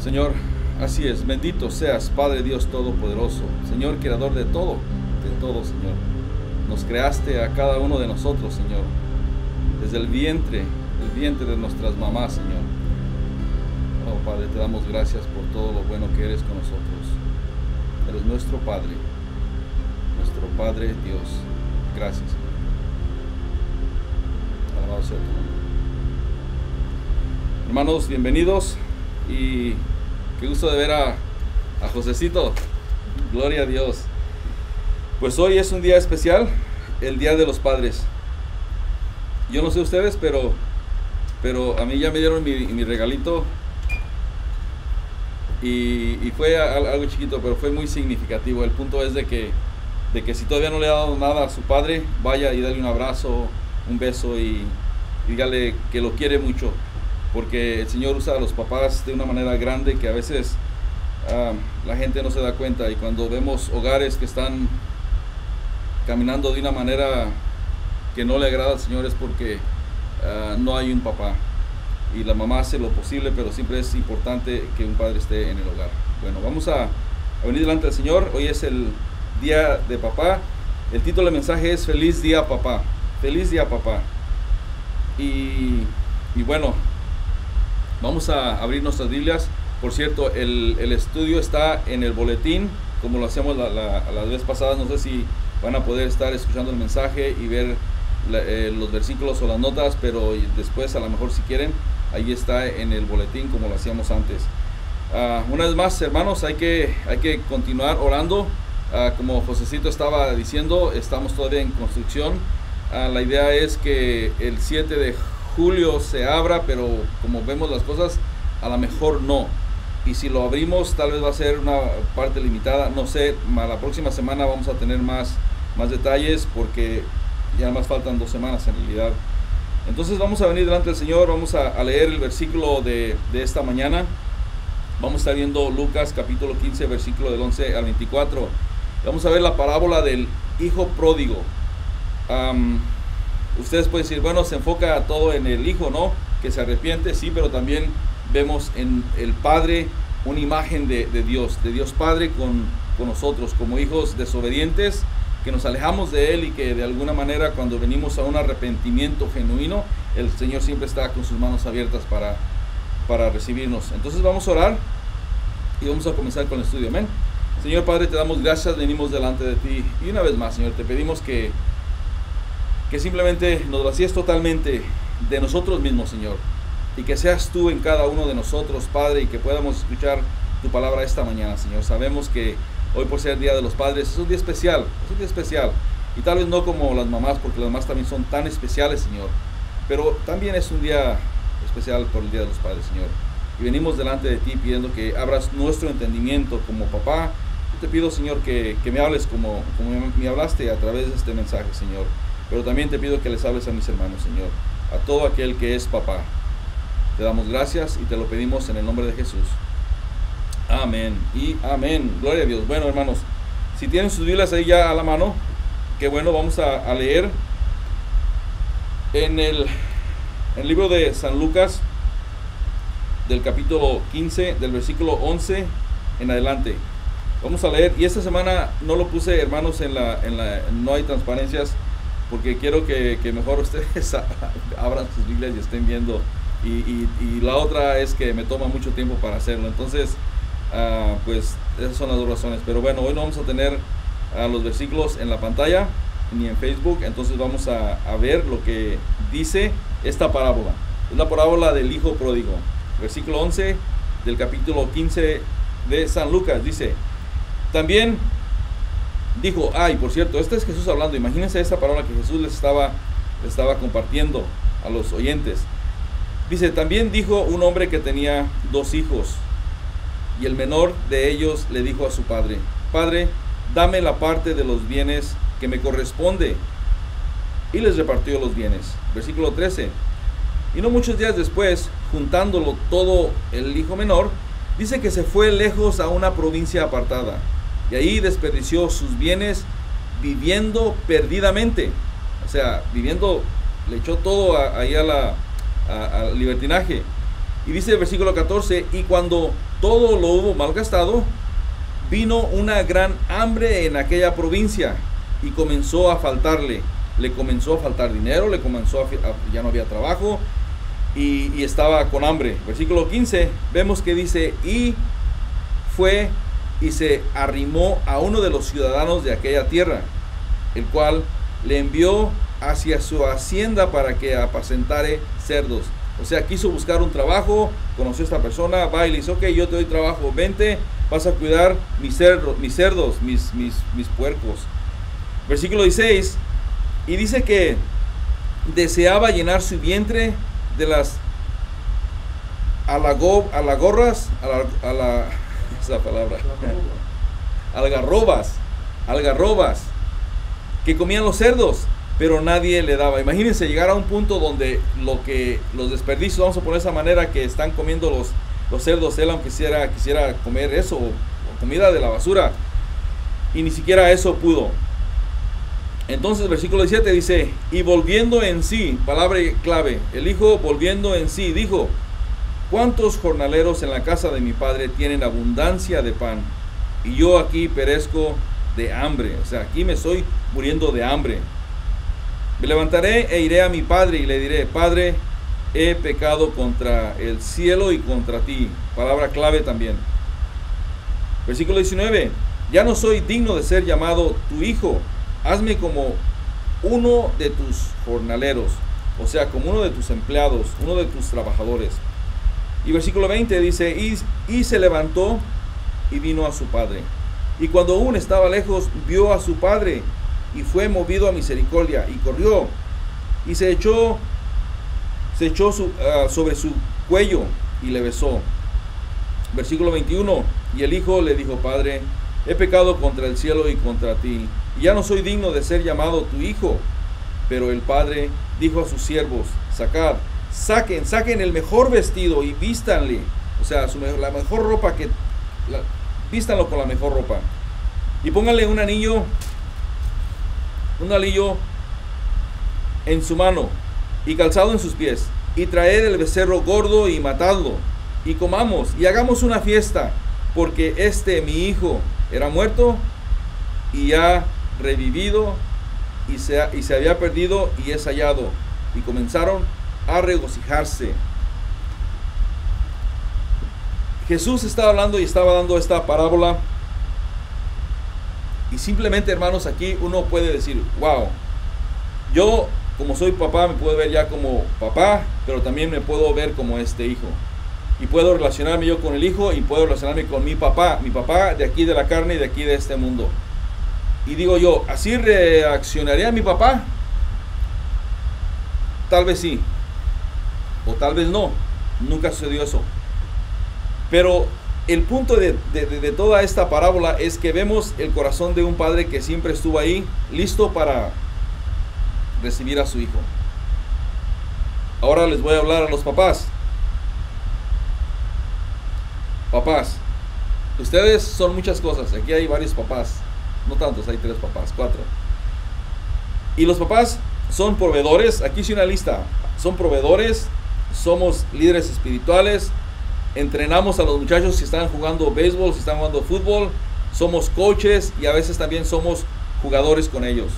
Señor, así es, bendito seas, Padre Dios Todopoderoso, Señor, creador de todo, Señor. Nos creaste a cada uno de nosotros, Señor, desde el vientre de nuestras mamás, Señor. Oh, Padre, te damos gracias por todo lo bueno que eres con nosotros. Eres nuestro Padre Dios. Gracias, Señor. Alabado sea tu nombre. Hermanos, bienvenidos y qué gusto de ver a Josecito. Gloria a Dios. Pues hoy es un día especial, el Día de los Padres. Yo no sé ustedes, pero a mí ya me dieron mi regalito y fue algo chiquito, pero fue muy significativo. El punto es de que si todavía no le ha dado nada a su padre, vaya y dale un abrazo, un beso y dígale que lo quiere mucho, porque el Señor usa a los papás de una manera grande que a veces la gente no se da cuenta. Y cuando vemos hogares que están caminando de una manera que no le agrada al Señor es porque no hay un papá, y la mamá hace lo posible, pero siempre es importante que un padre esté en el hogar. Bueno, vamos a venir delante del Señor. Hoy es el Día de Papá. El título del mensaje es Feliz Día Papá. Feliz Día Papá. Y bueno, vamos a abrir nuestras Biblias. Por cierto, el estudio está en el boletín, como lo hacíamos las veces pasadas. No sé si van a poder estar escuchando el mensaje y ver los versículos o las notas, pero después, a lo mejor, si quieren, ahí está en el boletín como lo hacíamos antes. Una vez más, hermanos, hay que continuar orando. Como Josecito estaba diciendo, estamos todavía en construcción. La idea es que el 7 de julio se abra, pero como vemos las cosas, a lo mejor no. Y si lo abrimos, tal vez va a ser una parte limitada. No sé, la próxima semana vamos a tener más detalles, porque ya más faltan 2 semanas en realidad. Entonces vamos a venir delante del Señor. Vamos a leer el versículo de esta mañana. Vamos a estar viendo Lucas capítulo 15, versículo del 11 al 24. Vamos a ver la parábola del hijo pródigo. Ustedes pueden decir, bueno, se enfoca todo en el hijo, ¿no? Que se arrepiente, sí, pero también vemos en el Padre una imagen de Dios Padre con nosotros, como hijos desobedientes, que nos alejamos de Él, y que de alguna manera, cuando venimos a un arrepentimiento genuino, el Señor siempre está con sus manos abiertas para recibirnos. Entonces vamos a orar y vamos a comenzar con el estudio. Amén. Señor Padre, te damos gracias, venimos delante de ti, y una vez más, Señor, te pedimos que simplemente nos vacíes totalmente de nosotros mismos, Señor, y que seas tú en cada uno de nosotros, Padre, y que podamos escuchar tu palabra esta mañana, Señor. Sabemos que hoy, por ser el Día de los Padres, es un día especial, y tal vez no como las mamás, porque las mamás también son tan especiales, Señor, pero también es un día especial por el Día de los Padres, Señor. Y venimos delante de ti pidiendo que abras nuestro entendimiento como papá. Yo te pido, Señor, que me hables como me hablaste a través de este mensaje, Señor. Pero también te pido que les hables a mis hermanos, Señor, a todo aquel que es papá. Te damos gracias y te lo pedimos en el nombre de Jesús. Amén y amén. Gloria a Dios. Bueno, hermanos, si tienen sus Biblias ahí ya a la mano, qué bueno. Vamos a leer en el libro de San Lucas, del capítulo 15, del versículo 11 en adelante. Vamos a leer, y esta semana no lo puse, hermanos, no hay transparencias, porque quiero que mejor ustedes abran sus Biblias y estén viendo. Y la otra es que me toma mucho tiempo para hacerlo. Entonces, pues esas son las 2 razones. Pero bueno, hoy no vamos a tener los versículos en la pantalla ni en Facebook. Entonces vamos a ver lo que dice esta parábola. Es la parábola del hijo pródigo. Versículo 11 del capítulo 15 de San Lucas. Dice: también dijo, por cierto, este es Jesús hablando. Imagínense esta parábola que Jesús les estaba compartiendo a los oyentes. Dice: también dijo un hombre que tenía 2 hijos, y el menor de ellos le dijo a su padre: Padre, dame la parte de los bienes que me corresponde. Y les repartió los bienes. Versículo 13. Y no muchos días después, juntándolo todo el hijo menor, dice que se fue lejos a una provincia apartada, y ahí desperdició sus bienes viviendo perdidamente. O sea, le echó todo ahí al libertinaje. Y dice el versículo 14, y cuando todo lo hubo malgastado, vino una gran hambre en aquella provincia y comenzó a faltarle. Le comenzó a faltar dinero, ya no había trabajo y estaba con hambre. Versículo 15, vemos que dice, y fue y se arrimó a uno de los ciudadanos de aquella tierra, el cual le envió hacia su hacienda para que apacentare cerdos. O sea, quiso buscar un trabajo, conoció a esta persona, va y le dice, ok, yo te doy trabajo, vente, vas a cuidar mis cerdos, mis puercos. Versículo 16, y dice que deseaba llenar su vientre de las algarrobas que comían los cerdos, pero nadie le daba. Imagínense llegar a un punto donde los desperdicios, vamos a poner de esa manera, que están comiendo los cerdos. Él, aunque quisiera comer eso, o comida de la basura, y ni siquiera eso pudo. Entonces versículo 17 dice, y volviendo en sí, palabra clave, el hijo volviendo en sí, dijo, ¿cuántos jornaleros en la casa de mi padre tienen abundancia de pan? Y yo aquí perezco de hambre. O sea, aquí me estoy muriendo de hambre. Me levantaré e iré a mi padre y le diré, Padre, he pecado contra el cielo y contra ti. Palabra clave también. Versículo 19, ya no soy digno de ser llamado tu hijo. Hazme como uno de tus jornaleros, o sea, como uno de tus empleados, uno de tus trabajadores. Y versículo 20 dice, y se levantó y vino a su padre. Y cuando aún estaba lejos, vio a su padre y fue movido a misericordia y corrió y se echó sobre su cuello y le besó. Versículo 21, y el hijo le dijo, Padre, he pecado contra el cielo y contra ti, y ya no soy digno de ser llamado tu hijo. Pero el padre dijo a sus siervos, saquen el mejor vestido y vístanle, o sea, la mejor ropa, vístanlo con la mejor ropa, y pónganle un anillo en su mano y calzado en sus pies, y traed el becerro gordo y matadlo, y comamos y hagamos una fiesta, porque mi hijo era muerto y ha revivido, y se había perdido y es hallado. Y comenzaron a regocijarse. Jesús estaba hablando y estaba dando esta parábola, y simplemente, hermanos, aquí uno puede decir, wow, yo como soy papá me puedo ver ya como papá, pero también me puedo ver como este hijo, y puedo relacionarme yo con el hijo, y puedo relacionarme con mi papá de aquí de la carne y de aquí de este mundo. Y digo yo, ¿así reaccionaría mi papá? Tal vez sí, o tal vez no, nunca sucedió eso. Pero el punto de toda esta parábola es que vemos el corazón de un padre que siempre estuvo ahí, listo para recibir a su hijo. Ahora les voy a hablar a los papás. Papás, ustedes son muchas cosas. Aquí hay varios papás, no tantos, hay 3 papás, 4. Y los papás son proveedores. Aquí hice una lista. Son proveedores, somos líderes espirituales, entrenamos a los muchachos si están jugando béisbol, si están jugando fútbol, somos coaches y a veces también somos jugadores con ellos.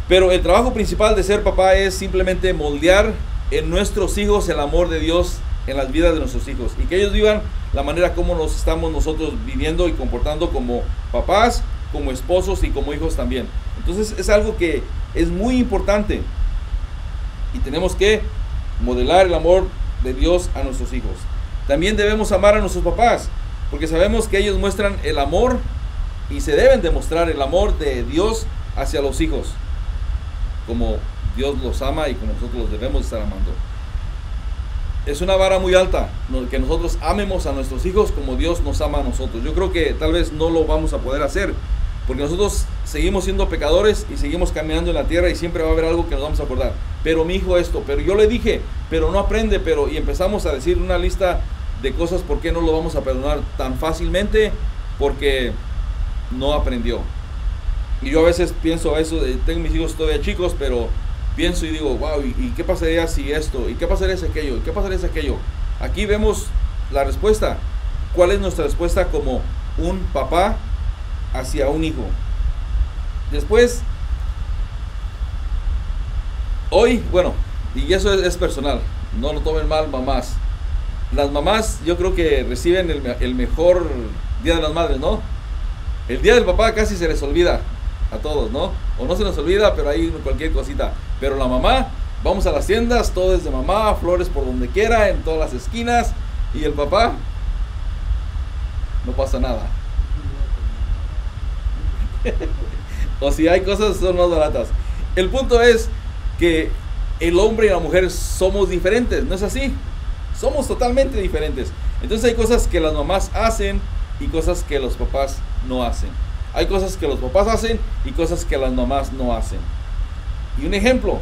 Pero el trabajo principal de ser papá es simplemente moldear en nuestros hijos el amor de Dios en las vidas de nuestros hijos, y que ellos vivan la manera como nos estamos nosotros viviendo y comportando como papás, como esposos y como hijos también. Entonces es algo que es muy importante, y tenemos que modelar el amor de Dios a nuestros hijos. También debemos amar a nuestros papás, porque sabemos que ellos muestran el amor, y se deben demostrar el amor de Dios hacia los hijos, como Dios los ama y como nosotros los debemos estar amando. Es una vara muy alta que nosotros amemos a nuestros hijos como Dios nos ama a nosotros. Yo creo que tal vez no lo vamos a poder hacer, porque nosotros seguimos siendo pecadores y seguimos caminando en la tierra, y siempre va a haber algo que nos vamos a acordar. Pero mi hijo esto, pero yo le dije, pero no aprende, y empezamos a decir una lista de cosas por qué no lo vamos a perdonar tan fácilmente, porque no aprendió. Y yo a veces pienso eso, tengo mis hijos todavía chicos, pero pienso y digo, wow, ¿y qué pasaría si esto? ¿Y qué pasaría si aquello? ¿Y qué pasaría si aquello? Aquí vemos la respuesta. ¿Cuál es nuestra respuesta como un papá hacia un hijo? Después, hoy, bueno, y eso es personal, no lo tomen mal mamás. Las mamás yo creo que reciben el mejor Día de las Madres, ¿no? El Día del Papá casi se les olvida a todos, ¿no? O no se nos olvida, pero hay cualquier cosita. Pero la mamá, vamos a las tiendas, todo es de mamá, flores por donde quiera, en todas las esquinas. Y el papá, no pasa nada. O si hay cosas, son más baratas. El punto es que el hombre y la mujer somos diferentes, ¿no es así? Somos totalmente diferentes. Entonces hay cosas que las mamás hacen y cosas que los papás no hacen. Hay cosas que los papás hacen y cosas que las mamás no hacen. Y un ejemplo,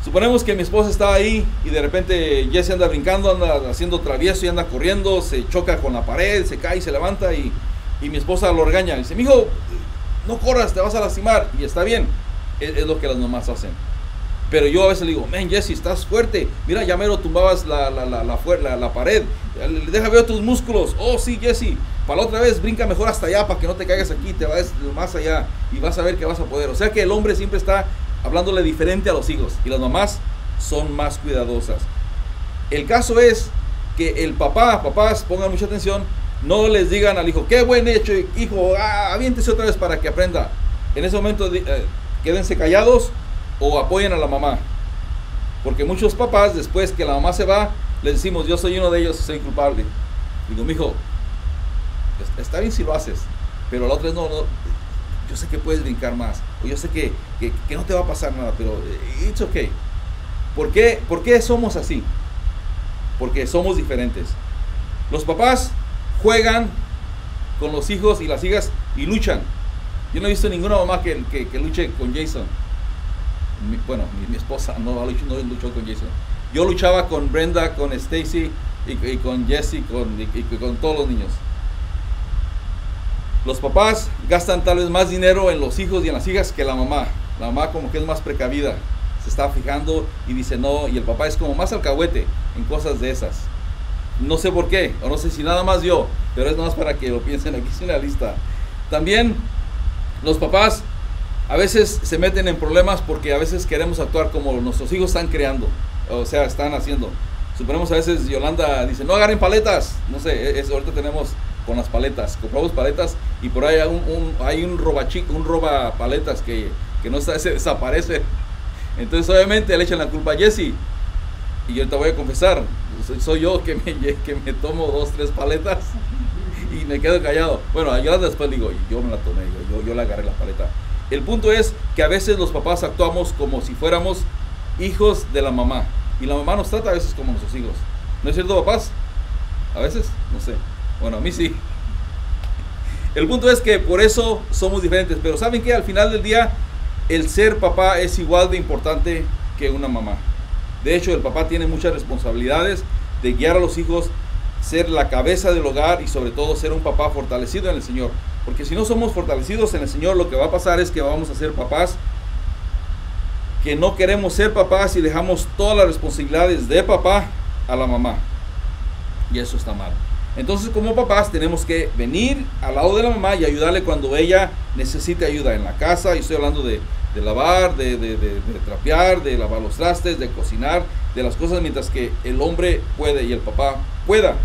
suponemos que mi esposa está ahí y de repente Jesse anda brincando, anda haciendo travieso y anda corriendo, se choca con la pared, se cae y se levanta y mi esposa lo regaña. Dice, mijo, no corras, te vas a lastimar. Y está bien, es lo que las mamás hacen. Pero yo a veces le digo, man, Jesse, estás fuerte. Mira, ya mero tumbabas la pared. Deja ver tus músculos. Oh, sí, Jesse. Para la otra vez, brinca mejor hasta allá para que no te caigas aquí. Te vas más allá y vas a ver que vas a poder. O sea que el hombre siempre está hablándole diferente a los hijos. Y las mamás son más cuidadosas. El caso es que el papás, pongan mucha atención. No les digan al hijo, qué buen hecho, hijo, aviéntese otra vez para que aprenda. En ese momento, quédense callados o apoyen a la mamá. Porque muchos papás, después que la mamá se va, les decimos, yo soy uno de ellos y soy culpable. Digo, mijo, está bien si lo haces, pero la otra vez no, yo sé que puedes brincar más, o yo sé que no te va a pasar nada, pero it's okay. ¿Por qué somos así? Porque somos diferentes. Los papás juegan con los hijos y las hijas y luchan. Yo no he visto ninguna mamá que luche con Jason. Mi esposa no luchó con Jason. Yo luchaba con Brenda, con Stacy y con Jesse y con todos los niños. Los papás gastan tal vez más dinero en los hijos y en las hijas que la mamá. La mamá como que es más precavida, se está fijando y dice no, y el papá es como más alcahuete en cosas de esas. No sé por qué, o no sé si nada más yo, pero es nada más para que lo piensen. Aquí es una lista. También los papás a veces se meten en problemas porque a veces queremos actuar como nuestros hijos están creando, o sea, están haciendo. Suponemos a veces Yolanda dice, no agarren paletas, no sé, ahorita tenemos con las paletas, compramos paletas y por ahí hay un roba paletas que no está, se desaparece. Entonces obviamente le echan la culpa a Jesse. Y yo te voy a confesar, soy yo que me tomo 2, 3 paletas y me quedo callado. Bueno, a Yolanda después digo, yo me la tomé, yo le agarré la paleta. El punto es que a veces los papás actuamos como si fuéramos hijos de la mamá. Y la mamá nos trata a veces como nuestros hijos. ¿No es cierto, papás? A veces, no sé. Bueno, a mí sí. El punto es que por eso somos diferentes. Pero ¿saben qué? Al final del día, el ser papá es igual de importante que una mamá. De hecho, el papá tiene muchas responsabilidades de guiar a los hijos, ser la cabeza del hogar y sobre todo ser un papá fortalecido en el Señor. Porque si no somos fortalecidos en el Señor, lo que va a pasar es que vamos a ser papás que no queremos ser papás y dejamos todas las responsabilidades de papá a la mamá. Y eso está mal. Entonces, como papás tenemos que venir al lado de la mamá y ayudarle cuando ella necesite ayuda en la casa. Y estoy hablando de lavar, de trapear, de lavar los trastes, de cocinar, de las cosas mientras que el hombre puede y el papá pueda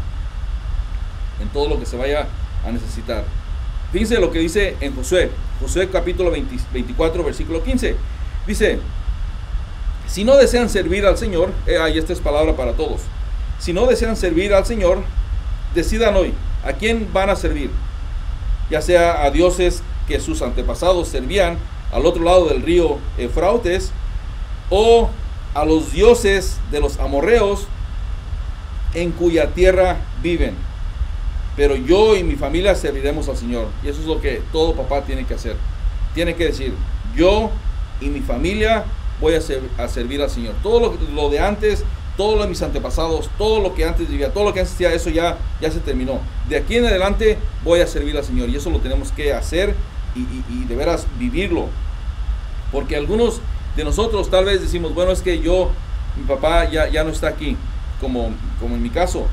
en todo lo que se vaya a necesitar. Fíjense lo que dice en Josué capítulo 24 versículo 15. Dice, si no desean servir al Señor, y esta es palabra para todos, si no desean servir al Señor, decidan hoy a quién van a servir, ya sea a dioses que sus antepasados servían al otro lado del río Eufrates, o a los dioses de los amorreos en cuya tierra viven. Pero yo y mi familia serviremos al Señor. Y eso es lo que todo papá tiene que hacer. Tiene que decir, yo y mi familia voy a servir al Señor. Todo lo de antes, todo lo de mis antepasados, todo lo que antes vivía, todo lo que antes hacía, eso ya se terminó. De aquí en adelante voy a servir al Señor. Y eso lo tenemos que hacer y de veras vivirlo. Porque algunos De nosotros tal vez decimos, bueno, es que mi papá ya no está aquí, como en mi caso.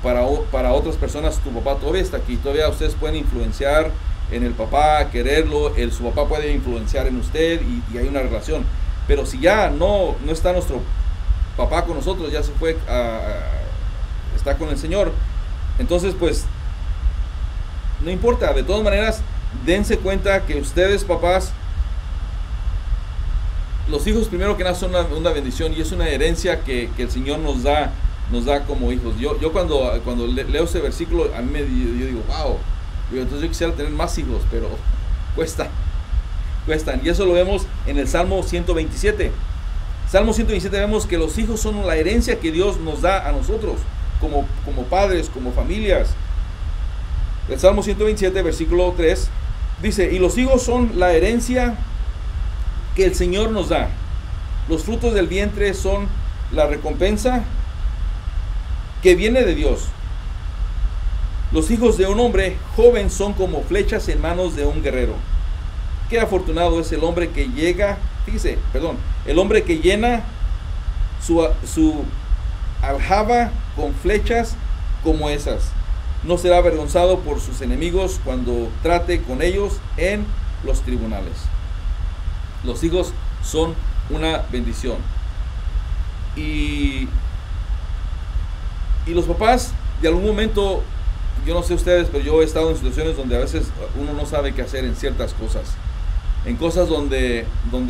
Para otras personas tu papá todavía está aquí, todavía ustedes pueden influenciar en el papá, quererlo, su papá puede influenciar en usted y hay una relación. Pero si ya no está nuestro papá con nosotros, ya se fue, está con el Señor, entonces pues no importa. De todas maneras, dense cuenta que ustedes, papás, los hijos primero que nada son una bendición y es una herencia que el Señor nos da como hijos. Yo cuando leo ese versículo, a mí yo digo, wow, entonces yo quisiera tener más hijos, pero cuestan. Y eso lo vemos en el Salmo 127. Salmo 127 vemos que los hijos son la herencia que Dios nos da a nosotros, como padres, como familias. El Salmo 127, versículo 3, dice, y los hijos son la herencia que el Señor nos da. Los frutos del vientre son la recompensa que viene de Dios. Los hijos de un hombre joven son como flechas en manos de un guerrero. Qué afortunado es el hombre que el hombre que llena su aljaba con flechas como esas. No será avergonzado por sus enemigos cuando trate con ellos en los tribunales. Los hijos son una bendición. Y los papás, de algún momento, yo no sé ustedes, pero yo he estado en situaciones donde a veces uno no sabe qué hacer en ciertas cosas. En cosas donde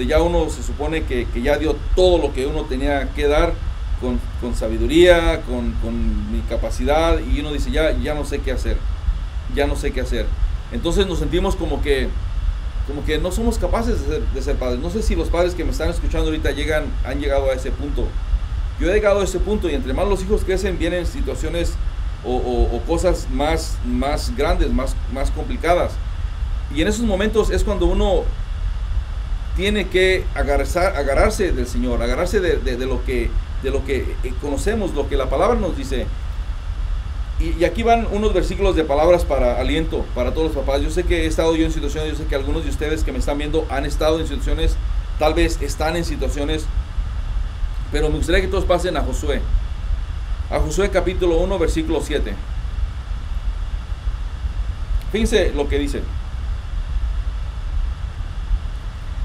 ya uno se supone que ya dio todo lo que uno tenía que dar con sabiduría, con mi capacidad, y uno dice, ya no sé qué hacer. Entonces nos sentimos como que no somos capaces de ser padres. No sé si los padres que me están escuchando ahorita han llegado a ese punto. Yo he llegado a ese punto, y entre más los hijos crecen, vienen situaciones o cosas más grandes, más complicadas. Y en esos momentos es cuando uno tiene que agarrarse del Señor, agarrarse de lo que conocemos, lo que la palabra nos dice. Y aquí van unos versículos de palabras para aliento para todos los papás. Yo sé que he estado yo en situaciones, yo sé que algunos de ustedes que me están viendo han estado en situaciones, tal vez están en situaciones, pero me gustaría que todos pasen a Josué. A Josué capítulo 1, versículo 7. Fíjense lo que dice.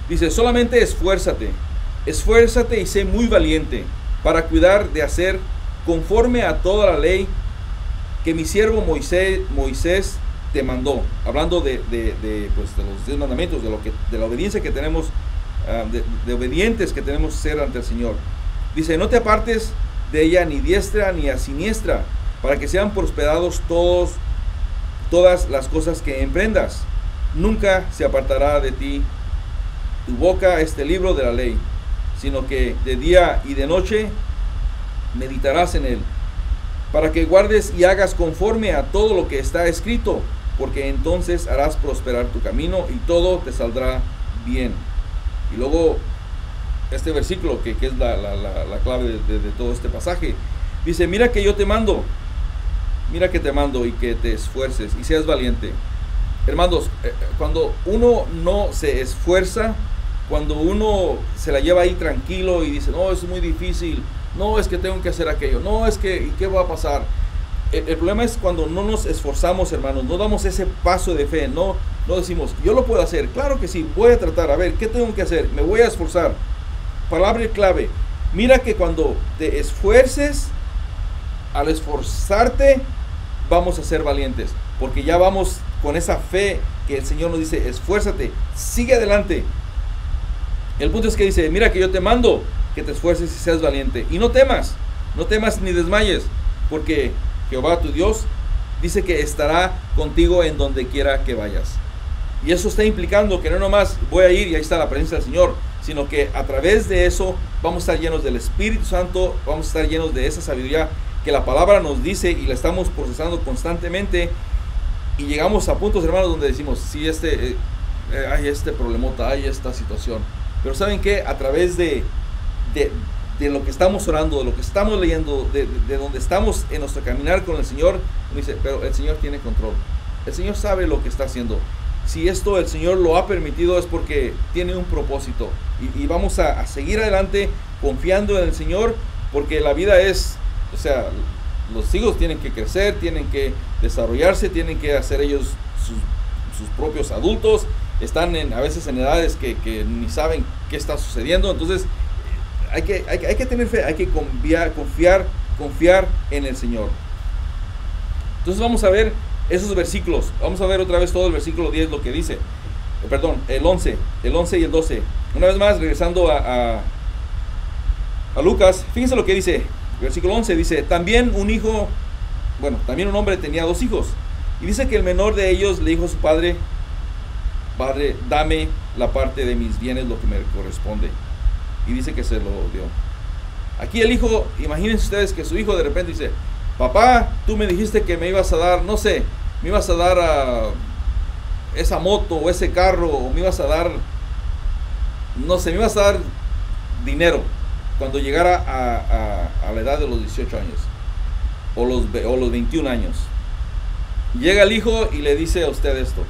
Dice, solamente esfuérzate y sé muy valiente para cuidar de hacer conforme a toda la ley que mi siervo Moisés te mandó. Hablando de los 10 mandamientos, de la obediencia que tenemos, de obedientes que tenemos que ser ante el Señor. Dice, no te apartes de ella ni diestra ni a siniestra, para que sean prosperados todas las cosas que emprendas. Nunca se apartará de ti tu boca este libro de la ley, sino que de día y de noche meditarás en él, para que guardes y hagas conforme a todo lo que está escrito, porque entonces harás prosperar tu camino y todo te saldrá bien. Y luego este versículo que es la clave de todo este pasaje, dice, mira que te mando y que te esfuerces y seas valiente. Hermanos, cuando uno no se esfuerza, cuando uno se la lleva ahí tranquilo y dice, no, es muy difícil, no, es que tengo que hacer aquello, no, es que, ¿y qué va a pasar? El problema es cuando no nos esforzamos, hermanos, no damos ese paso de fe, no decimos, yo lo puedo hacer, claro que sí, voy a tratar, a ver, ¿qué tengo que hacer? Me voy a esforzar. Palabra clave, mira que cuando te esfuerces, al esforzarte, vamos a ser valientes, porque ya vamos con esa fe que el Señor nos dice, esfuérzate, sigue adelante. El punto es que dice, mira que yo te mando que te esfuerces y seas valiente, y no temas ni desmayes, porque Jehová tu Dios dice que estará contigo en donde quiera que vayas. Y eso está implicando que no nomás voy a ir y ahí está la presencia del Señor, sino que a través de eso vamos a estar llenos del Espíritu Santo, vamos a estar llenos de esa sabiduría que la palabra nos dice y la estamos procesando constantemente, y llegamos a puntos, hermanos, donde decimos, sí, hay este problemota, hay esta situación, pero ¿saben qué? A través de lo que estamos orando, de lo que estamos leyendo, de donde estamos en nuestro caminar con el Señor, uno dice, pero el Señor tiene control, el Señor sabe lo que está haciendo. si esto el Señor lo ha permitido es porque tiene un propósito. Y vamos a seguir adelante confiando en el Señor, porque la vida es, o sea, los hijos tienen que crecer, tienen que desarrollarse, tienen que hacer ellos sus propios adultos, están a veces en edades que ni saben qué está sucediendo. Entonces hay que tener fe, hay que confiar en el Señor. Entonces vamos a ver esos versículos, vamos a ver otra vez todo el versículo 10, lo que dice, perdón, el 11 y el 12. Una vez más, regresando a Lucas, fíjense lo que dice, versículo 11, dice, también un hombre tenía 2 hijos, y dice que el menor de ellos le dijo a su padre, padre, dame la parte de mis bienes, lo que me corresponde, y dice que se lo dio. Aquí el hijo, imagínense ustedes que su hijo de repente dice, papá, tú me dijiste que me ibas a dar, no sé, me ibas a dar esa moto o ese carro, o me ibas a dar, no sé, me ibas a dar dinero cuando llegara a la edad de los 18 años o los 21 años. Llega el hijo y le dice a usted esto,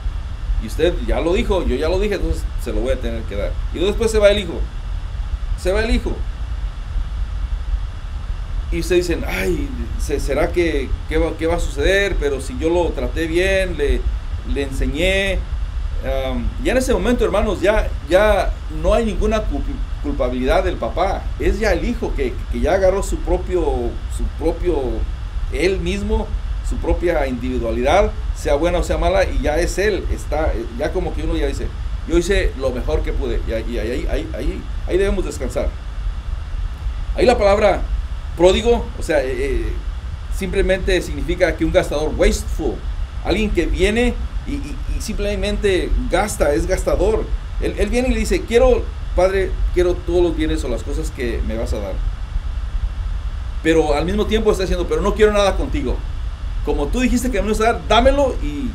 y usted ya lo dijo, yo ya lo dije, entonces se lo voy a tener que dar. Y después se va el hijo, y ustedes dicen, ay, ¿será qué va a suceder? Pero si yo lo traté bien, le enseñé, ya en ese momento, hermanos, ya no hay ninguna culpabilidad del papá. Es ya el hijo que ya agarró su propio, él mismo, su propia individualidad, sea buena o sea mala, y ya es él, ya como que uno ya dice, yo hice lo mejor que pude, y ahí debemos descansar. Ahí la palabra pródigo, o sea, simplemente significa que un gastador, wasteful, alguien que viene y simplemente gasta, es gastador. Él viene y le dice, Padre, quiero todos los bienes o las cosas que me vas a dar. Pero al mismo tiempo está diciendo, pero no quiero nada contigo. Como tú dijiste que me ibas a dar, dámelo, y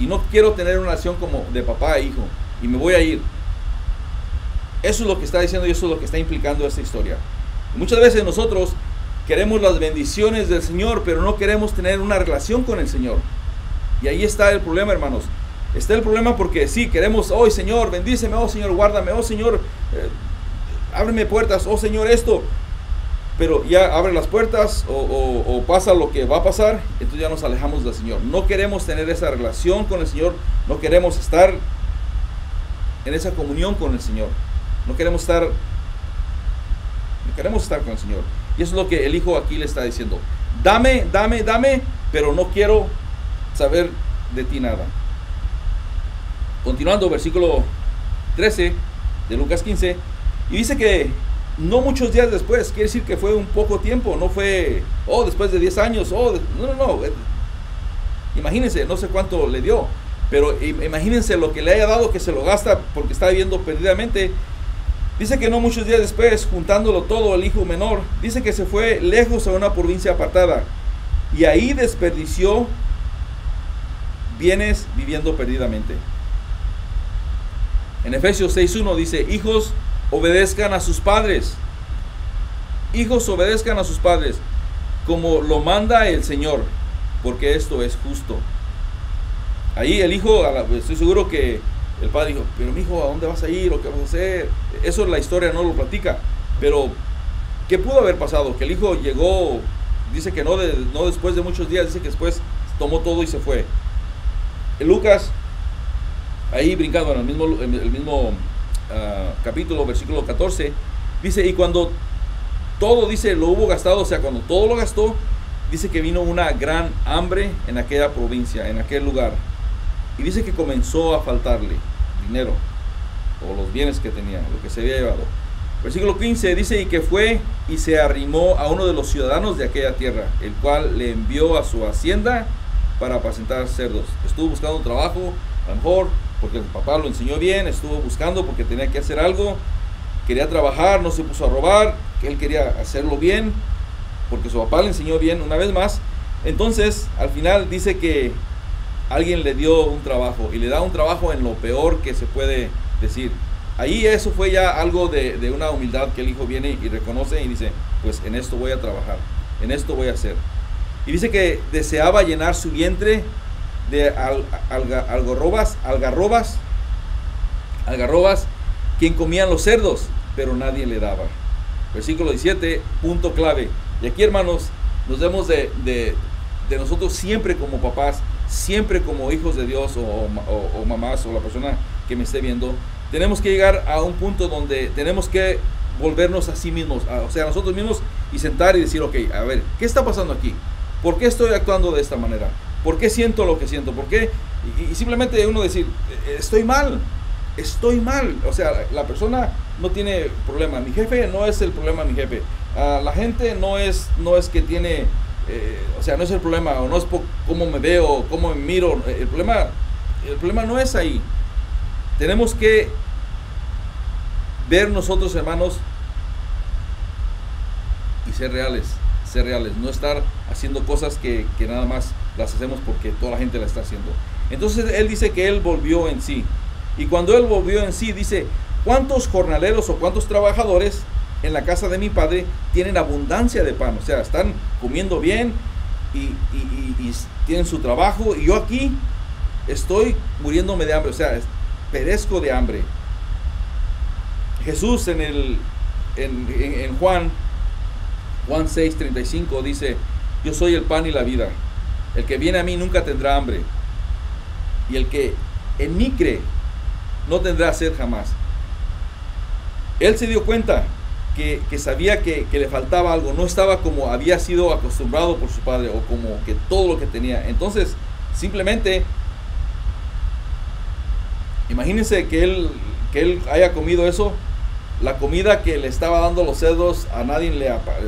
no quiero tener una relación como de papá e hijo, y me voy a ir. Eso es lo que está diciendo y eso es lo que está implicando esta historia. Muchas veces nosotros queremos las bendiciones del Señor, pero no queremos tener una relación con el Señor. Y ahí está el problema, hermanos. Está el problema porque sí, queremos, oh Señor, bendíceme, oh Señor, guárdame, oh Señor, ábreme puertas, oh Señor, esto. Pero ya abre las puertas o pasa lo que va a pasar, entonces ya nos alejamos del Señor. No queremos tener esa relación con el Señor, no queremos estar en esa comunión con el Señor. No queremos estar con el Señor. Y eso es lo que el hijo aquí le está diciendo. Dame, pero no quiero saber de ti nada. Continuando, versículo 13 de Lucas 15. Y dice que no muchos días después, quiere decir que fue un poco tiempo. No fue, después de 10 años. No. Imagínense, no sé cuánto le dio. Pero imagínense lo que le haya dado, que se lo gasta porque está viviendo perdidamente. Dice que no muchos días después, juntándolo todo, el hijo menor, dice que se fue lejos a una provincia apartada y ahí desperdició bienes viviendo perdidamente. En Efesios 6:1 dice, hijos, obedezcan a sus padres. Hijos, obedezcan a sus padres, como lo manda el Señor, porque esto es justo. Ahí el hijo, estoy seguro que el padre dijo, pero mi hijo, ¿a dónde vas a ir? ¿O qué vas a hacer? Eso la historia no lo platica. Pero, ¿qué pudo haber pasado? Que el hijo llegó, dice que no después de muchos días, dice que después tomó todo y se fue. En Lucas, ahí brincando en el mismo capítulo, versículo 14, dice, y cuando todo, dice, lo hubo gastado, o sea, cuando todo lo gastó, dice que vino una gran hambre en aquella provincia, en aquel lugar. Y dice que comenzó a faltarle dinero o los bienes que tenía, lo que se había llevado. Versículo 15 dice, y que fue y se arrimó a uno de los ciudadanos de aquella tierra, el cual le envió a su hacienda para apacentar cerdos. Estuvo buscando trabajo, a lo mejor porque el papá lo enseñó bien, estuvo buscando porque tenía que hacer algo, quería trabajar, no se puso a robar, que él quería hacerlo bien, porque su papá le enseñó bien una vez más. Entonces, al final dice que alguien le dio un trabajo, y le da un trabajo en lo peor que se puede decir. Ahí eso fue ya algo de una humildad, que el hijo viene y reconoce y dice, pues en esto voy a trabajar, en esto voy a hacer. Y dice que deseaba llenar su vientre de algarrobas, quien comían los cerdos, pero nadie le daba. Versículo 17, punto clave. Y aquí, hermanos, nos debemos de nosotros siempre como papás, siempre como hijos de Dios o mamás o la persona que me esté viendo, tenemos que llegar a un punto donde tenemos que volvernos a sí mismos, o sea, a nosotros mismos, y sentar y decir, ok, a ver, ¿qué está pasando aquí? ¿Por qué estoy actuando de esta manera? ¿Por qué siento lo que siento? ¿Por qué? Y simplemente uno decir, estoy mal. O sea, la persona no tiene problema. Mi jefe no es el problema, mi jefe. La gente no es que tiene, o sea, no es el problema, o no es por cómo me veo, cómo me miro. El problema no es ahí. Tenemos que ver nosotros, hermanos, y ser reales, no estar haciendo cosas que nada más las hacemos porque toda la gente la está haciendo. Entonces él dice que él volvió en sí, y cuando él volvió en sí, dice, ¿cuántos jornaleros o cuántos trabajadores en la casa de mi padre tienen abundancia de pan? O sea, están comiendo bien y tienen su trabajo, y yo aquí estoy muriéndome de hambre, o sea, perezco de hambre. Jesús en Juan 6:35 dice, yo soy el pan y la vida. El que viene a mí nunca tendrá hambre, y el que en mí cree no tendrá sed jamás. Él se dio cuenta que sabía que le faltaba algo, no estaba como había sido acostumbrado por su padre, o como que todo lo que tenía. Entonces, simplemente, imagínense que él haya comido eso. La comida que le estaba dando los cerdos a nadie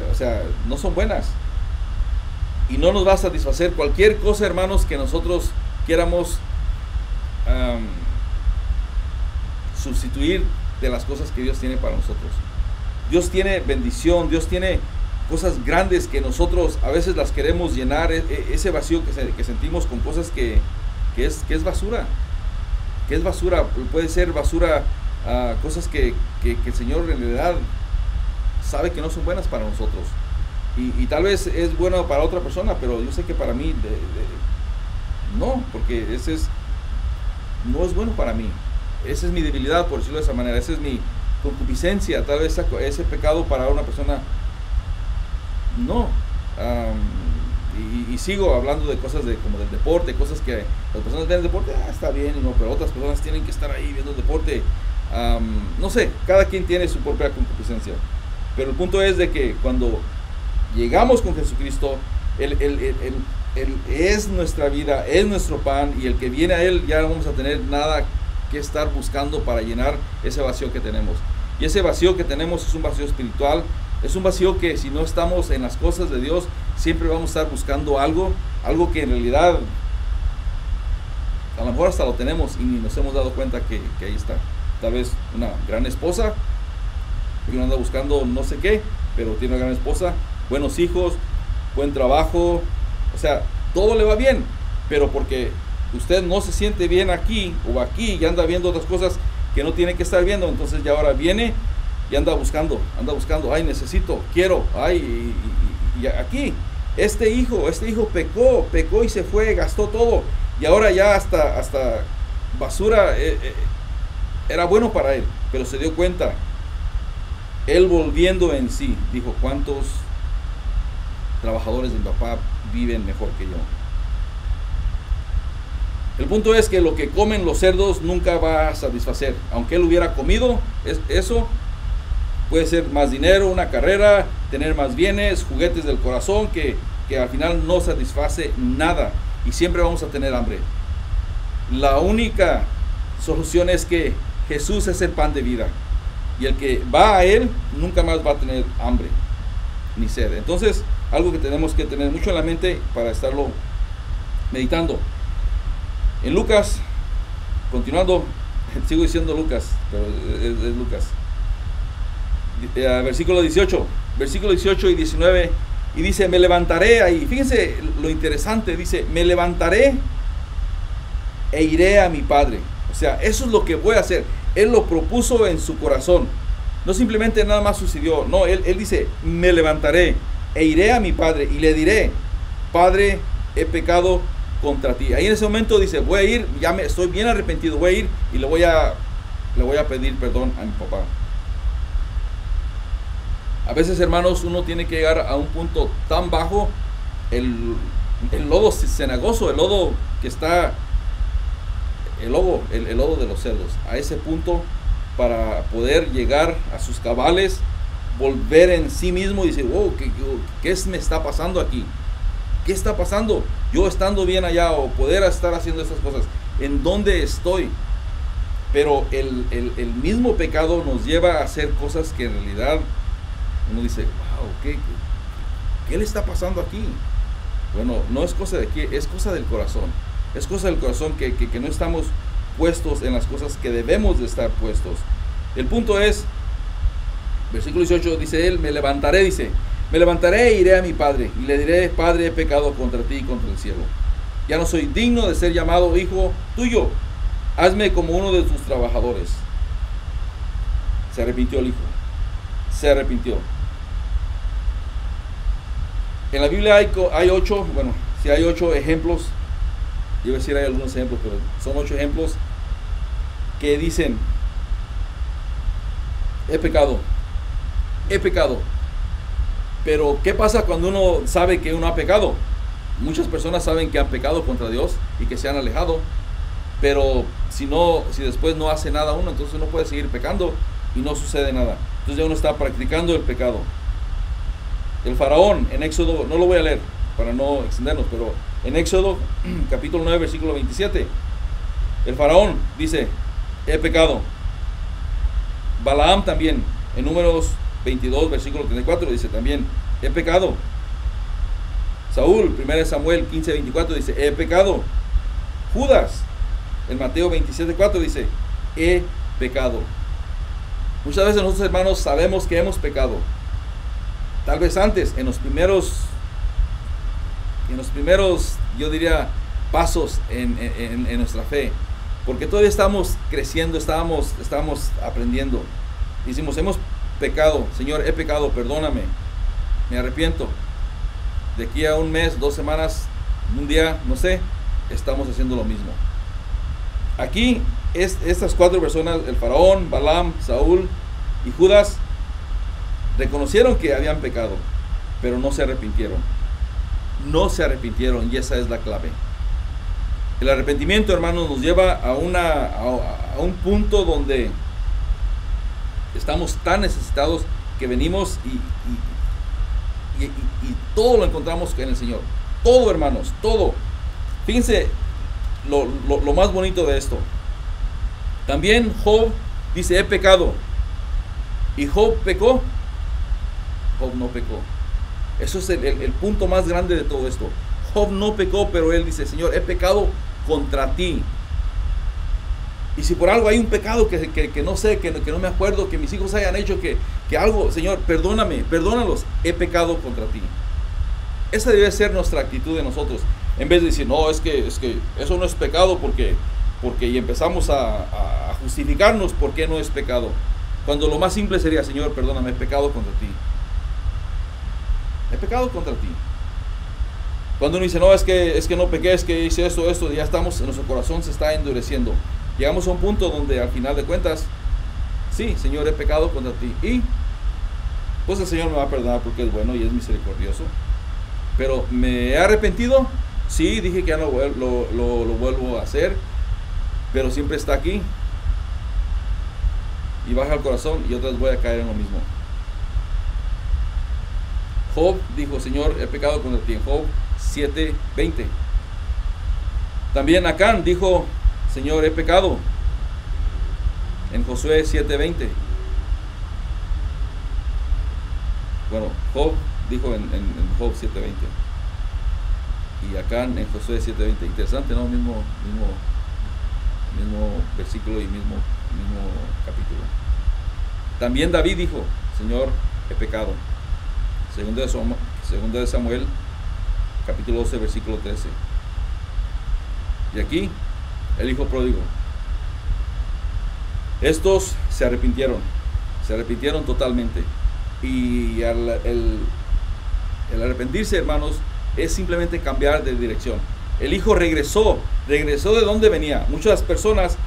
o sea, no son buenas, y no nos va a satisfacer cualquier cosa, hermanos, que nosotros quieramos sustituir de las cosas que Dios tiene para nosotros. Dios tiene bendición, Dios tiene cosas grandes que nosotros a veces las queremos llenar, ese vacío que sentimos con cosas que es basura, puede ser basura. Cosas que el Señor en realidad sabe que no son buenas para nosotros, y tal vez es bueno para otra persona, pero yo sé que para mí no, porque no es bueno para mí. Esa es mi debilidad, por decirlo de esa manera. Esa es mi concupiscencia. Tal vez ese pecado para una persona no. Y sigo hablando de cosas como del deporte, cosas que las personas ven el deporte, está bien, no, pero otras personas tienen que estar ahí viendo el deporte. No sé, cada quien tiene su propia concupiscencia, pero el punto es de que cuando llegamos con Jesucristo, Él es nuestra vida, es nuestro pan, y el que viene a Él ya no vamos a tener nada que estar buscando para llenar ese vacío que tenemos. Y ese vacío que tenemos es un vacío espiritual, es un vacío que si no estamos en las cosas de Dios, siempre vamos a estar buscando algo que en realidad a lo mejor hasta lo tenemos y ni nos hemos dado cuenta que ahí está. Tal vez una gran esposa, y uno anda buscando no sé qué, pero tiene una gran esposa, buenos hijos, buen trabajo, o sea, todo le va bien, pero porque usted no se siente bien aquí o aquí y anda viendo otras cosas que no tiene que estar viendo, entonces ya ahora viene y anda buscando, ay, necesito, quiero, ay, y aquí, este hijo pecó y se fue, gastó todo, y ahora ya hasta basura era bueno para él, pero se dio cuenta. Él volviendo en sí, dijo, ¿cuántos trabajadores de mi papá viven mejor que yo? El punto es que lo que comen los cerdos nunca va a satisfacer. Aunque él hubiera comido eso, puede ser más dinero, una carrera, tener más bienes, juguetes del corazón, que al final no satisface nada, y siempre vamos a tener hambre. La única solución es que Jesús es el pan de vida, y el que va a Él nunca más va a tener hambre ni sed. Entonces, algo que tenemos que tener mucho en la mente para estarlo meditando. En Lucas, continuando, sigo diciendo Lucas, pero es Lucas, versículo 18 y 19, y dice, me levantaré ahí. Fíjense lo interesante, dice, me levantaré e iré a mi Padre. O sea, eso es lo que voy a hacer. Él lo propuso en su corazón. No simplemente nada más sucedió. No, él dice, me levantaré e iré a mi Padre y le diré, Padre, he pecado contra ti. Ahí en ese momento dice, voy a ir, estoy bien arrepentido, voy a ir y le voy a pedir perdón a mi papá. A veces, hermanos, uno tiene que llegar a un punto tan bajo, el lodo cenagoso, el lodo que está, el lodo de los cerdos, a ese punto para poder llegar a sus cabales, volver en sí mismo y decir, wow, ¿qué me está pasando aquí? ¿Qué está pasando? Yo estando bien allá, o poder estar haciendo estas cosas, ¿en dónde estoy? Pero el mismo pecado nos lleva a hacer cosas que en realidad uno dice, wow, ¿qué le está pasando aquí? Bueno, no es cosa de aquí, es cosa del corazón. Es cosa del corazón que no estamos puestos en las cosas que debemos de estar puestos. El punto es, versículo 18, dice él, me levantaré e iré a mi padre, y le diré, Padre, he pecado contra ti y contra el cielo. Ya no soy digno de ser llamado hijo tuyo. Hazme como uno de tus trabajadores. Se arrepintió el hijo. Se arrepintió. En la Biblia hay 8, bueno, si hay 8 ejemplos, yo iba a decir hay algunos ejemplos, pero son 8 ejemplos que dicen, he pecado. Pero ¿qué pasa cuando uno sabe que uno ha pecado? Muchas personas saben que han pecado contra Dios y que se han alejado, pero si después no hace nada uno, entonces uno puede seguir pecando y no sucede nada. Entonces ya uno está practicando el pecado. El faraón en Éxodo, no lo voy a leer para no extendernos, pero en Éxodo capítulo 9 versículo 27, el faraón dice, he pecado. Balaam también en Números 22 versículo 34 dice también, he pecado. Saúl, 1 Samuel 15 24 dice, he pecado. Judas en Mateo 27 4 dice, he pecado. Muchas veces nosotros, hermanos, sabemos que hemos pecado. Tal vez antes, en los primeros, yo diría, pasos en nuestra fe, porque todavía estamos creciendo, estamos aprendiendo. Decimos, hemos pecado, Señor, he pecado, perdóname, me arrepiento. De aquí a un mes, 2 semanas, un día, no sé, estamos haciendo lo mismo. Aquí, estas 4 personas, el faraón, Balaam, Saúl y Judas, reconocieron que habían pecado, pero no se arrepintieron. No se arrepintieron, y esa es la clave. El arrepentimiento, hermanos, nos lleva a un punto donde estamos tan necesitados que venimos y todo lo encontramos en el Señor. Todo, hermanos, todo. Fíjense lo más bonito de esto. También Job dice, he pecado. ¿Y Job pecó? Job no pecó. Eso es el punto más grande de todo esto. Job no pecó, pero él dice, Señor, he pecado contra ti. Y si por algo hay un pecado que no sé, que no me acuerdo, que mis hijos hayan hecho, que algo, Señor, perdónalos, he pecado contra ti. Esa debe ser nuestra actitud de nosotros. En vez de decir, no, es que eso no es pecado porque y empezamos a justificarnos por qué no es pecado. Cuando lo más simple sería, Señor, perdóname, he pecado contra ti. He pecado contra ti. Cuando uno dice, no, es que no pequé, es que hice esto, ya estamos, nuestro corazón se está endureciendo. Llegamos a un punto donde al final de cuentas, sí, Señor, he pecado contra ti. Y pues el Señor me va a perdonar porque es bueno y es misericordioso. Pero ¿me he arrepentido? Sí, dije que ya no lo vuelvo a hacer, pero siempre está aquí. Y baja el corazón y otra vez voy a caer en lo mismo. Job dijo, Señor, he pecado contra ti, en Job 7:20. También Acán dijo, Señor, he pecado, en Josué 7:20. Bueno, Job dijo en Job 7:20 y Acán en Josué 7:20. Interesante, ¿no? Mismo versículo y mismo capítulo. También David dijo, Señor, he pecado. Segundo de Samuel, capítulo 12, versículo 13. Y aquí, el hijo pródigo. Estos se arrepintieron totalmente. Y el arrepentirse, hermanos, es simplemente cambiar de dirección. El hijo regresó de donde venía. Muchas personas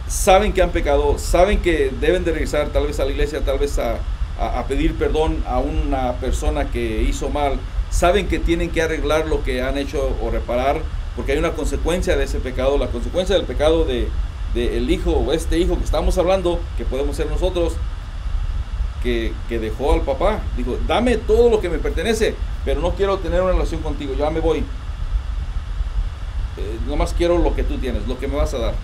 saben que han pecado, saben que deben de regresar tal vez a la iglesia, tal vez a pedir perdón a una persona que hizo mal. Saben que tienen que arreglar lo que han hecho o reparar, porque hay una consecuencia de ese pecado. La consecuencia del pecado de el hijo, o este hijo que estamos hablando, que podemos ser nosotros, que dejó al papá. Dijo, dame todo lo que me pertenece, pero no quiero tener una relación contigo, ya me voy. Nomás quiero lo que tú tienes, lo que me vas a dar.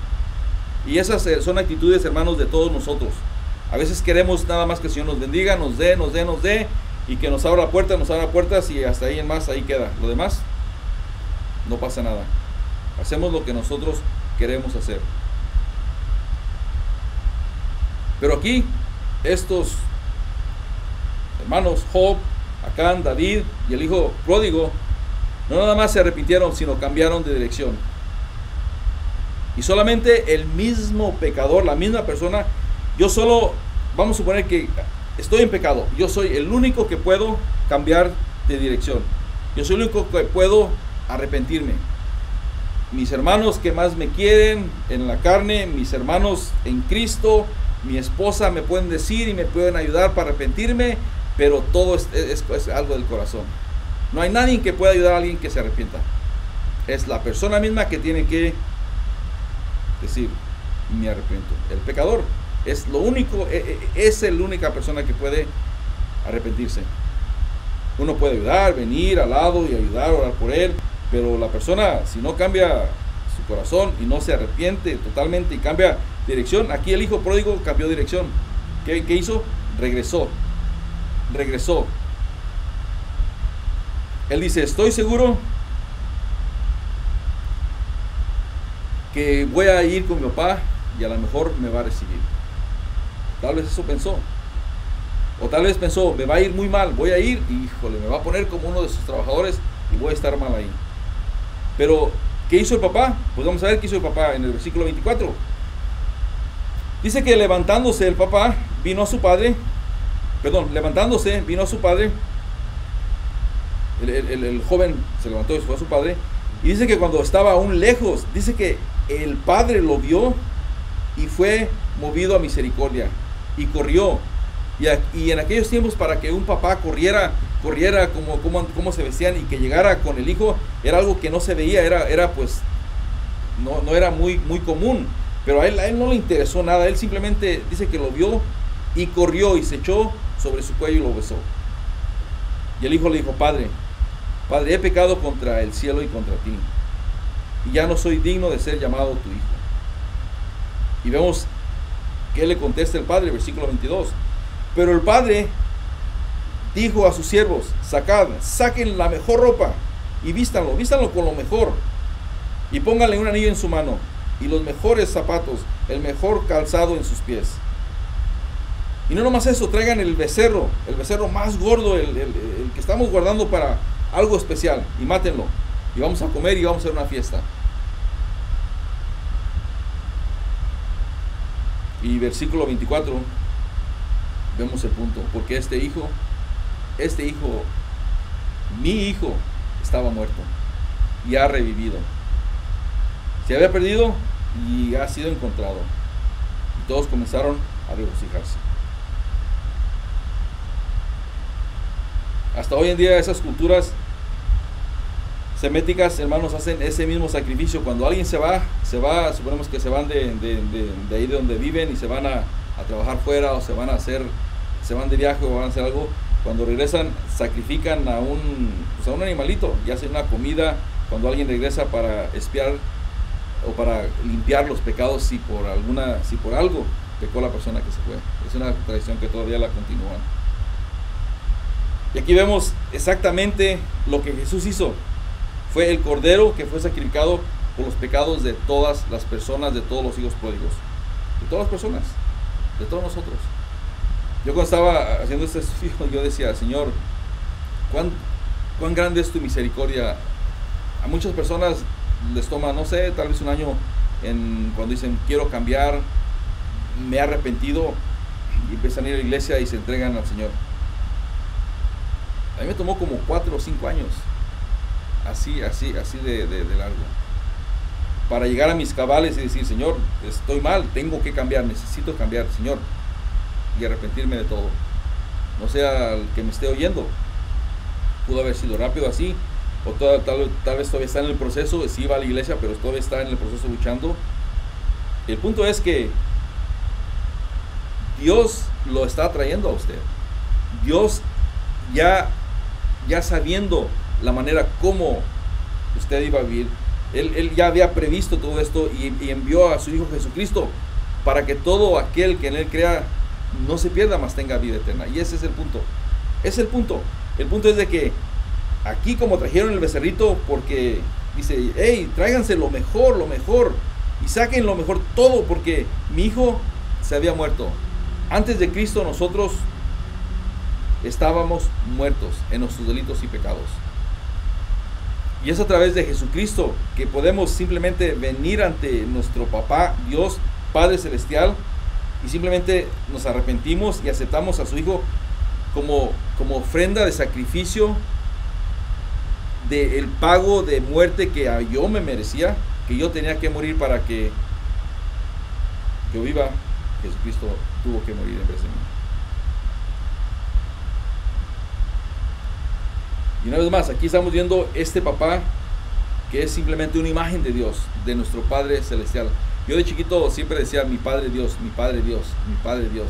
Y esas son actitudes, hermanos, de todos nosotros. A veces queremos nada más que el Señor nos bendiga, nos dé, y que nos abra puertas, y hasta ahí en más, ahí queda. Lo demás, no pasa nada. Hacemos lo que nosotros queremos hacer. Pero aquí, estos hermanos, Job, Acán, David y el hijo pródigo, no nada más se arrepintieron, sino cambiaron de dirección. Y solamente el mismo pecador, la misma persona, yo solo, vamos a suponer que estoy en pecado, yo soy el único que puedo cambiar de dirección. Yo soy el único que puedo arrepentirme. Mis hermanos que más me quieren en la carne, mis hermanos en Cristo, mi esposa me pueden decir y me pueden ayudar para arrepentirme, pero todo es algo del corazón. No hay nadie que pueda ayudar a alguien que se arrepienta. Es la persona misma que tiene que decir, me arrepiento. El pecador es lo único, es la única persona que puede arrepentirse. Uno puede ayudar, venir al lado y ayudar, orar por él, pero la persona, si no cambia su corazón y no se arrepiente totalmente y cambia dirección, aquí el hijo pródigo cambió dirección. ¿Qué hizo? Regresó. Él dice, estoy seguro que voy a ir con mi papá y a lo mejor me va a recibir. Tal vez eso pensó. O tal vez pensó, me va a ir muy mal, voy a ir y híjole, me va a poner como uno de sus trabajadores y voy a estar mal ahí. Pero, ¿qué hizo el papá? Pues vamos a ver qué hizo el papá en el versículo 24. Dice que levantándose el papá, vino a su padre. El joven se levantó y fue a su padre. Y dice que cuando estaba aún lejos, dice que el padre lo vio y fue movido a misericordia y corrió. Y en aquellos tiempos, para que un papá corriera como se vestían y que llegara con el hijo, era algo que no se veía, era pues no era muy común. Pero a él no le interesó nada. Él simplemente dice que lo vio y corrió y se echó sobre su cuello y lo besó. Y el hijo le dijo, Padre, he pecado contra el cielo y contra ti, y ya no soy digno de ser llamado tu hijo. Y vemos que le contesta el padre, versículo 22. Pero el padre dijo a sus siervos, saquen la mejor ropa y vístanlo con lo mejor, y pónganle un anillo en su mano y los mejores zapatos, el mejor calzado en sus pies. Y no nomás eso, traigan el becerro más gordo, el que estamos guardando para algo especial, y mátenlo, y vamos a comer y vamos a hacer una fiesta. Y versículo 24, vemos el punto, porque este hijo, mi hijo, estaba muerto y ha revivido. Se había perdido y ha sido encontrado. Y todos comenzaron a regocijarse. Hasta hoy en día esas culturas seméticas, hermanos, hacen ese mismo sacrificio. Cuando alguien se va, suponemos que se van de ahí de donde viven y se van a trabajar fuera, o se van de viaje o van a hacer algo. Cuando regresan, sacrifican a un animalito y hacen una comida cuando alguien regresa para expiar o para limpiar los pecados si por algo pecó la persona que se fue. Es una tradición que todavía la continúan. Y aquí vemos exactamente lo que Jesús hizo. Fue el cordero que fue sacrificado por los pecados de todas las personas, de todos los hijos pródigos, de todas las personas, de todos nosotros. Yo cuando estaba haciendo este estudio, yo decía, Señor, ¿cuán grande es tu misericordia? A muchas personas les toma, no sé, tal vez un año cuando dicen, quiero cambiar, me he arrepentido, y empiezan a ir a la iglesia y se entregan al Señor. A mí me tomó como 4 o 5 años. así de largo. Para llegar a mis cabales y decir, Señor, estoy mal, tengo que cambiar, necesito cambiar, Señor, y arrepentirme de todo. No sea el que me esté oyendo, pudo haber sido rápido así, o tal vez todavía está en el proceso, sí va a la iglesia, pero todavía está en el proceso luchando. El punto es que Dios lo está trayendo a usted. Dios ya sabiendo la manera como usted iba a vivir, Él ya había previsto todo esto y envió a su Hijo Jesucristo para que todo aquel que en Él crea no se pierda, mas tenga vida eterna. Y ese es el punto. Es el punto. El punto es de que aquí, como trajeron el becerrito, porque dice, hey, tráiganse lo mejor, y saquen lo mejor todo, porque mi hijo se había muerto. Antes de Cristo nosotros estábamos muertos en nuestros delitos y pecados. Y es a través de Jesucristo que podemos simplemente venir ante nuestro Papá, Dios, Padre Celestial, y simplemente nos arrepentimos y aceptamos a su Hijo como ofrenda de sacrificio del pago de muerte que yo me merecía, que yo tenía que morir para que yo viva. Jesucristo tuvo que morir en vez de mí. Y una vez más, aquí estamos viendo este papá que es simplemente una imagen de Dios, de nuestro Padre Celestial. Yo de chiquito siempre decía, mi Padre Dios, mi Padre Dios, mi Padre Dios.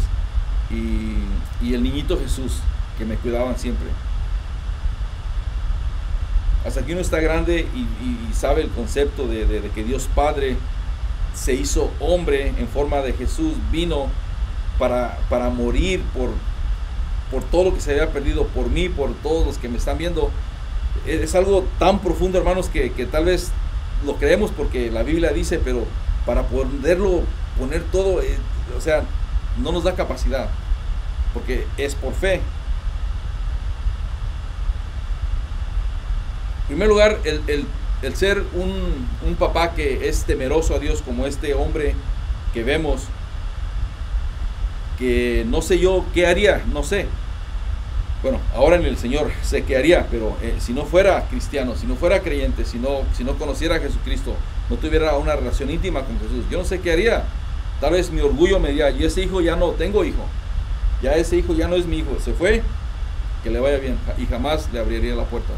Y el niñito Jesús, que me cuidaban siempre. Hasta que uno está grande y sabe el concepto de que Dios Padre se hizo hombre en forma de Jesús, vino para morir por todo lo que se había perdido, por mí, por todos los que me están viendo. Es algo tan profundo, hermanos, que tal vez lo creemos porque la Biblia dice, pero para poderlo poner todo, o sea, no nos da capacidad, porque es por fe. En primer lugar, el ser un papá que es temeroso a Dios, como este hombre que vemos, que no sé yo qué haría, no sé. Bueno, ahora en el Señor sé qué haría, pero si no fuera cristiano, si no fuera creyente, si no conociera a Jesucristo, no tuviera una relación íntima con Jesús, yo no sé qué haría. Tal vez mi orgullo me diría, y ese hijo ya no tengo hijo, ya ese hijo ya no es mi hijo, se fue, que le vaya bien, y jamás le abriría la puerta.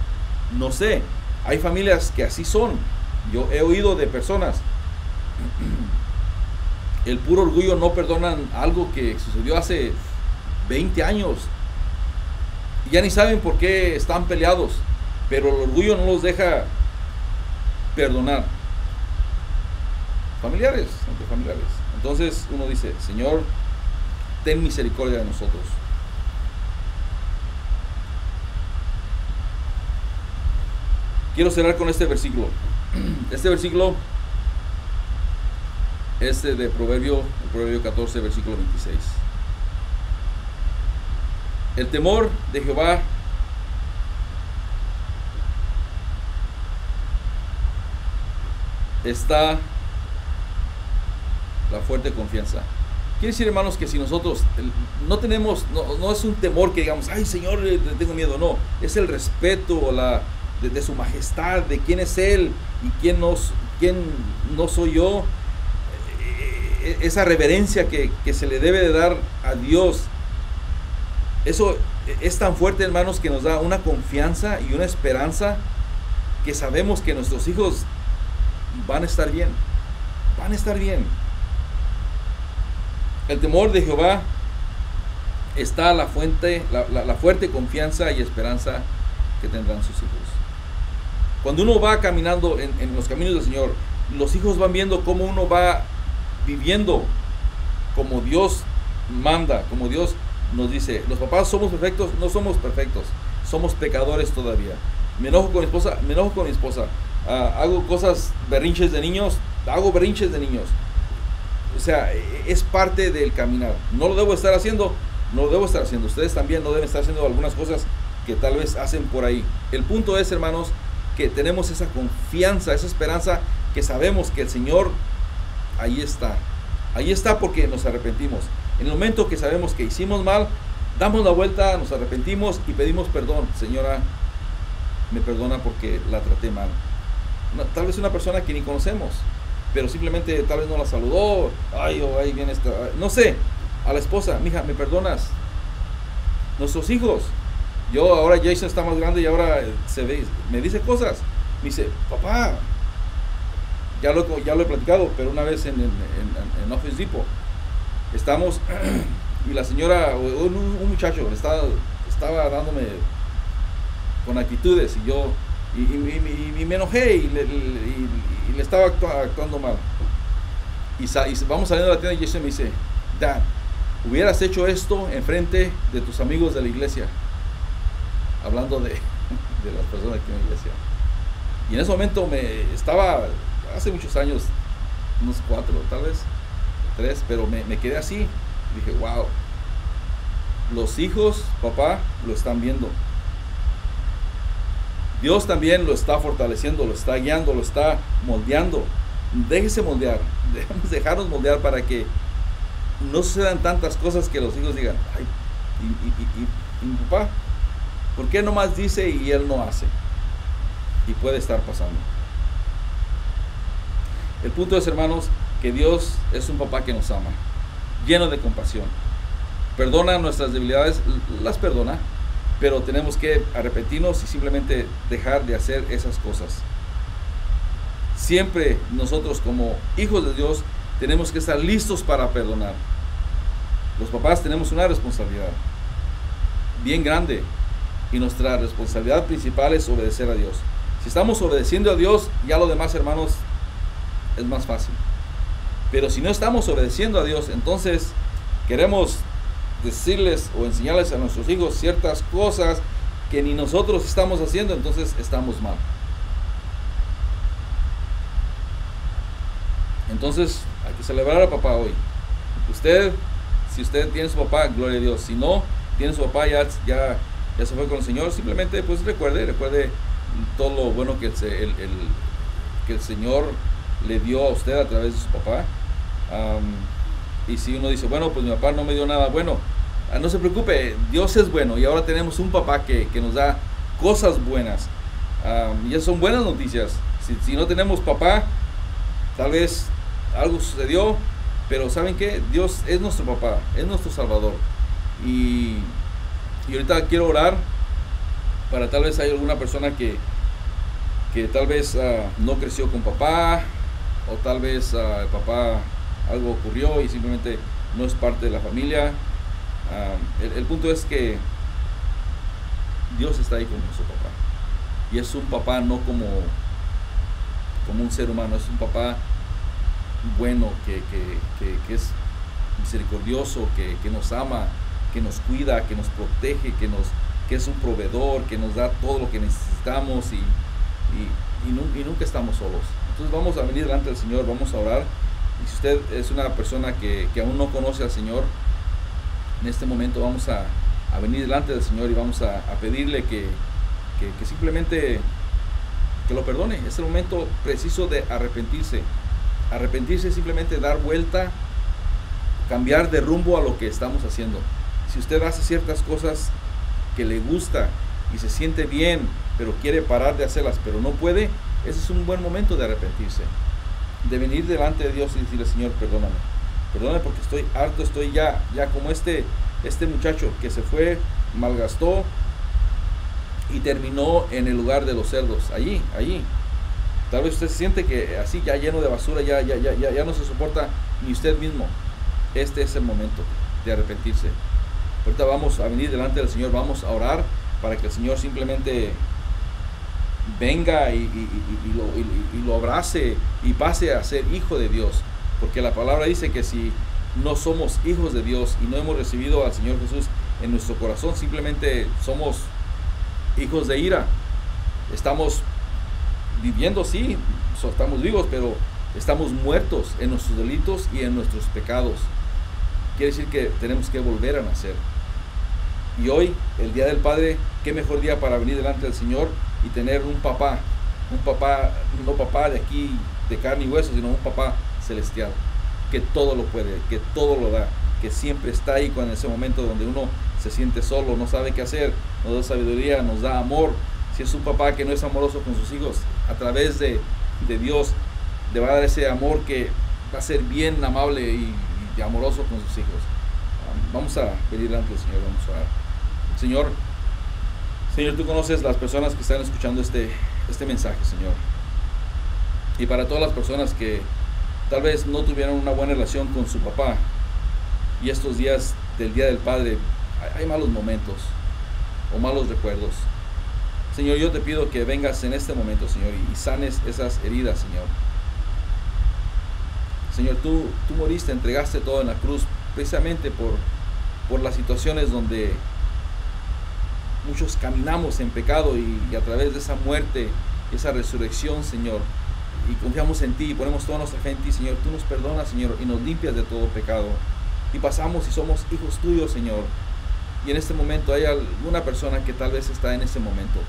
No sé, hay familias que así son. Yo he oído de personas, el puro orgullo no perdonan algo que sucedió hace 20 años. Y ya ni saben por qué están peleados, pero el orgullo no los deja perdonar. Familiares, entre familiares. Entonces uno dice, Señor, ten misericordia de nosotros. Quiero cerrar con este versículo. Este versículo es de Proverbio 14, versículo 26. El temor de Jehová está la fuerte confianza. Quiere decir, hermanos, que si nosotros no tenemos, no es un temor que digamos, ay Señor, le tengo miedo, no, es el respeto de su majestad, de quién es Él y quién no soy yo, esa reverencia que se le debe de dar a Dios. Eso es tan fuerte, hermanos, que nos da una confianza y una esperanza que sabemos que nuestros hijos van a estar bien, van a estar bien. El temor de Jehová está la fuerte confianza y esperanza que tendrán sus hijos. Cuando uno va caminando en los caminos del Señor, los hijos van viendo cómo uno va viviendo como Dios manda, como Dios nos dice. Los papás somos perfectos, no somos perfectos, somos pecadores todavía. Me enojo con mi esposa, hago cosas, berrinches de niños, hago berrinches de niños. O sea, es parte del caminar. No lo debo estar haciendo, ustedes también no deben estar haciendo algunas cosas que tal vez hacen por ahí. El punto es, hermanos, que tenemos esa confianza, esa esperanza, que sabemos que el Señor ahí está porque nos arrepentimos. En el momento que sabemos que hicimos mal, damos la vuelta, nos arrepentimos y pedimos perdón. Señora, me perdona porque la traté mal. Tal vez una persona que ni conocemos, pero simplemente tal vez no la saludó, ahí viene esta, no sé, a la esposa, mija, ¿me perdonas? Nuestros hijos, ahora Jason está más grande y ahora me dice cosas, me dice, papá, ya lo he platicado, pero una vez en Office Depot, estamos, y la señora, un muchacho, estaba dándome con actitudes, y yo, y me enojé, y le estaba actuando mal. Y vamos saliendo de la tienda y Jason me dice, Dad, hubieras hecho esto enfrente de tus amigos de la iglesia, hablando de las personas aquí en la iglesia. Y en ese momento hace muchos años, unos 4 tal vez, 3, pero me quedé así. Dije, wow, los hijos, papá, lo están viendo. Dios también lo está fortaleciendo, lo está guiando, lo está moldeando. Déjese moldear, debemos dejarnos moldear para que no sucedan tantas cosas que los hijos digan, ay, y mi papá, ¿por qué nomás dice y él no hace? Y puede estar pasando. El punto es, hermanos, que Dios es un papá que nos ama, lleno de compasión. Perdona nuestras debilidades, las perdona, pero tenemos que arrepentirnos y simplemente dejar de hacer esas cosas. Siempre nosotros como hijos de Dios tenemos que estar listos para perdonar. Los papás tenemos una responsabilidad bien grande y nuestra responsabilidad principal es obedecer a Dios. Si estamos obedeciendo a Dios, ya lo demás, hermanos, es más fácil. Pero si no estamos obedeciendo a Dios, entonces queremos decirles o enseñarles a nuestros hijos ciertas cosas que ni nosotros estamos haciendo, entonces estamos mal. Entonces hay que celebrar a papá hoy. Si usted tiene su papá, gloria a Dios. Si no tiene su papá, ya se fue con el Señor, simplemente pues recuerde todo lo bueno que el Señor le dio a usted a través de su papá. Y si uno dice, bueno, pues mi papá no me dio nada bueno, no se preocupe, Dios es bueno y ahora tenemos un papá que nos da cosas buenas. Y esas son buenas noticias. Si no tenemos papá, tal vez algo sucedió, pero ¿saben qué? Dios es nuestro papá, es nuestro Salvador. Y ahorita quiero orar para tal vez hay alguna persona que tal vez no creció con papá, o tal vez el papá algo ocurrió y simplemente no es parte de la familia. El punto es que Dios está ahí con nuestro papá, y es un papá no como un ser humano, es un papá bueno que es misericordioso, que nos ama, que nos cuida, que nos protege, que es un proveedor, que nos da todo lo que necesitamos y nunca estamos solos. Entonces vamos a venir delante del Señor, vamos a orar. Y si usted es una persona que aún no conoce al Señor, en este momento vamos a venir delante del Señor y vamos a pedirle que simplemente que lo perdone. Es el momento preciso de arrepentirse. Arrepentirse es simplemente dar vuelta, cambiar de rumbo a lo que estamos haciendo. Si usted hace ciertas cosas que le gusta y se siente bien, pero quiere parar de hacerlas, pero no puede, ese es un buen momento de arrepentirse, de venir delante de Dios y decirle, Señor, perdóname porque estoy harto, estoy ya como este muchacho que se fue, malgastó y terminó en el lugar de los cerdos, allí. Tal vez usted se siente que así ya lleno de basura, ya no se soporta ni usted mismo. Este es el momento de arrepentirse. Ahorita vamos a venir delante del Señor, vamos a orar para que el Señor simplemente venga y lo abrace y pase a ser hijo de Dios. Porque la palabra dice que si no somos hijos de Dios y no hemos recibido al Señor Jesús en nuestro corazón, simplemente somos hijos de ira. Estamos viviendo, sí, estamos vivos, pero estamos muertos en nuestros delitos y en nuestros pecados. Quiere decir que tenemos que volver a nacer. Y hoy, el Día del Padre, qué mejor día para venir delante del Señor y tener un papá, no papá de aquí, de carne y hueso, sino un papá celestial, que todo lo puede, que todo lo da, que siempre está ahí cuando en ese momento donde uno se siente solo, no sabe qué hacer, nos da sabiduría, nos da amor, Si es un papá que no es amoroso con sus hijos, a través de Dios le va a dar ese amor que va a ser bien amable y amoroso con sus hijos. Vamos a pedir delante del Señor, vamos a orar. Señor, tú conoces las personas que están escuchando este mensaje, Señor. Y para todas las personas que tal vez no tuvieron una buena relación con su papá, y estos días del Día del Padre hay malos momentos o malos recuerdos, Señor, yo te pido que vengas en este momento, Señor, y sanes esas heridas, Señor. Señor, tú moriste, entregaste todo en la cruz precisamente por las situaciones donde muchos caminamos en pecado, y a través de esa muerte, esa resurrección, Señor, y confiamos en ti y ponemos toda nuestra fe en ti, Señor. Tú nos perdonas, Señor, y nos limpias de todo pecado, y pasamos y somos hijos tuyos, Señor. Y en este momento hay alguna persona que tal vez está en ese momento,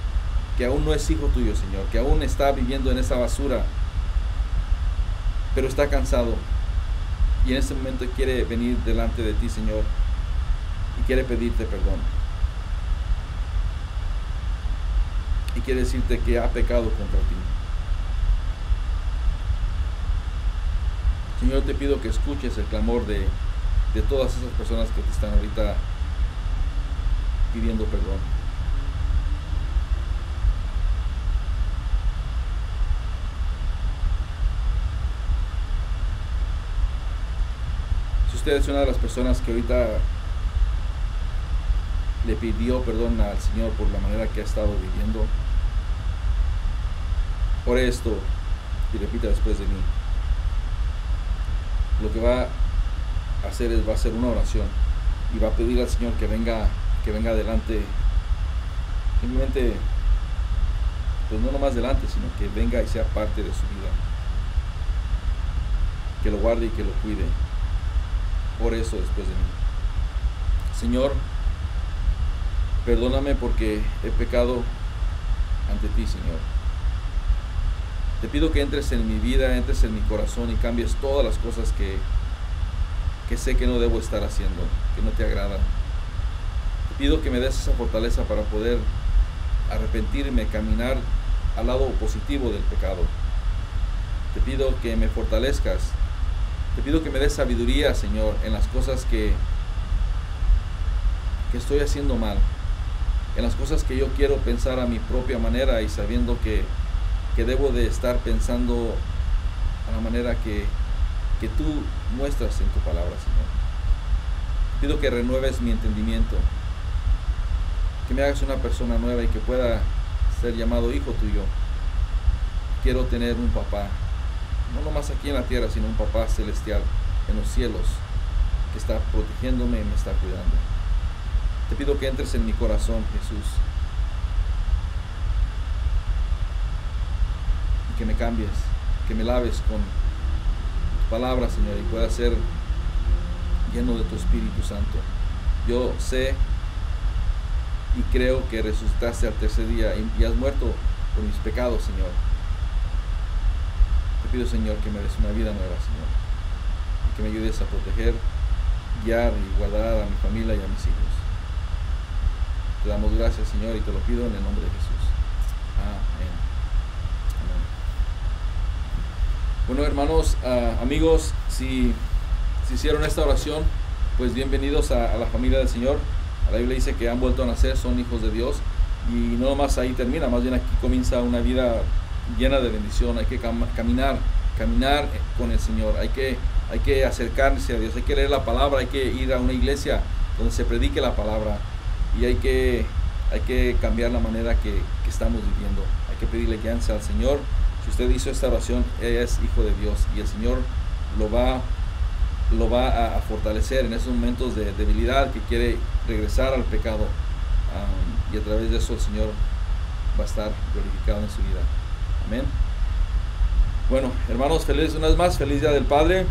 que aún no es hijo tuyo, Señor, que aún está viviendo en esa basura, pero está cansado, y en este momento quiere venir delante de ti, Señor, y quiere pedirte perdón, y quiere decirte que ha pecado contra ti. Señor, te pido que escuches el clamor de todas esas personas que te están ahorita pidiendo perdón. Si usted es una de las personas que ahorita le pidió perdón al Señor por la manera que ha estado viviendo, ore esto y repita después de mí. Lo que va a hacer va a ser una oración, y va a pedir al Señor que venga adelante, simplemente, pues no nomás delante, sino que venga y sea parte de su vida, que lo guarde y que lo cuide. Por eso después de mí. Señor, perdóname porque he pecado ante ti, Señor. Te pido que entres en mi vida, entres en mi corazón y cambies todas las cosas que sé que no debo estar haciendo, que no te agradan. Te pido que me des esa fortaleza para poder arrepentirme, caminar al lado positivo del pecado. Te pido que me fortalezcas. Te pido que me des sabiduría, Señor, en las cosas que estoy haciendo mal, en las cosas que yo quiero pensar a mi propia manera, y sabiendo que debo de estar pensando a la manera que tú muestras en tu palabra, Señor. Te pido que renueves mi entendimiento, que me hagas una persona nueva y que pueda ser llamado hijo tuyo. Quiero tener un papá, no nomás aquí en la tierra, sino un papá celestial en los cielos, que está protegiéndome y me está cuidando. Te pido que entres en mi corazón, Jesús, y que me cambies, que me laves con tu palabra, Señor, y pueda ser lleno de tu Espíritu Santo. Yo sé y creo que resucitaste al tercer día y has muerto por mis pecados, Señor. Te pido, Señor, que me des una vida nueva, Señor, y que me ayudes a proteger, guiar y guardar a mi familia y a mis hijos. Te damos gracias, Señor, y te lo pido en el nombre de Jesús. Amén. Amén. Bueno, hermanos, amigos, si hicieron esta oración, pues bienvenidos a la familia del Señor. La Biblia dice que han vuelto a nacer, son hijos de Dios, y no nomás ahí termina, más bien aquí comienza una vida llena de bendición. Hay que caminar con el Señor, hay que acercarse a Dios, hay que leer la palabra, hay que ir a una iglesia donde se predique la palabra, y hay que cambiar la manera que estamos viviendo. Hay que pedirle guianza al Señor. Si usted hizo esta oración, es hijo de Dios, y el Señor lo va a fortalecer en esos momentos de debilidad, que quiere regresar al pecado, y a través de eso el Señor va a estar glorificado en su vida. Amén. Bueno, hermanos, una vez más, feliz Día del Padre.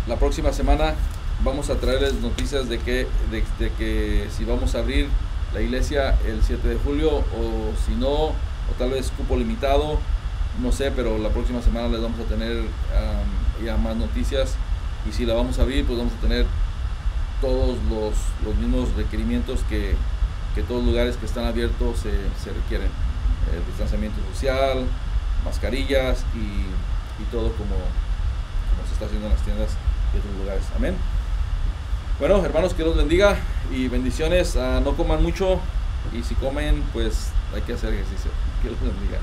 La próxima semana vamos a traerles noticias de que si vamos a abrir la iglesia el 7 de julio o si no, o tal vez cupo limitado, no sé, pero la próxima semana les vamos a tener ya más noticias, y si la vamos a abrir, pues vamos a tener todos los mismos requerimientos que que todos los lugares que están abiertos se requieren distanciamiento social, mascarillas y todo como se está haciendo en las tiendas de otros lugares. Amén. Bueno, hermanos, que Dios los bendiga y bendiciones. No coman mucho, y si comen, pues hay que hacer ejercicio. Que Dios los bendiga.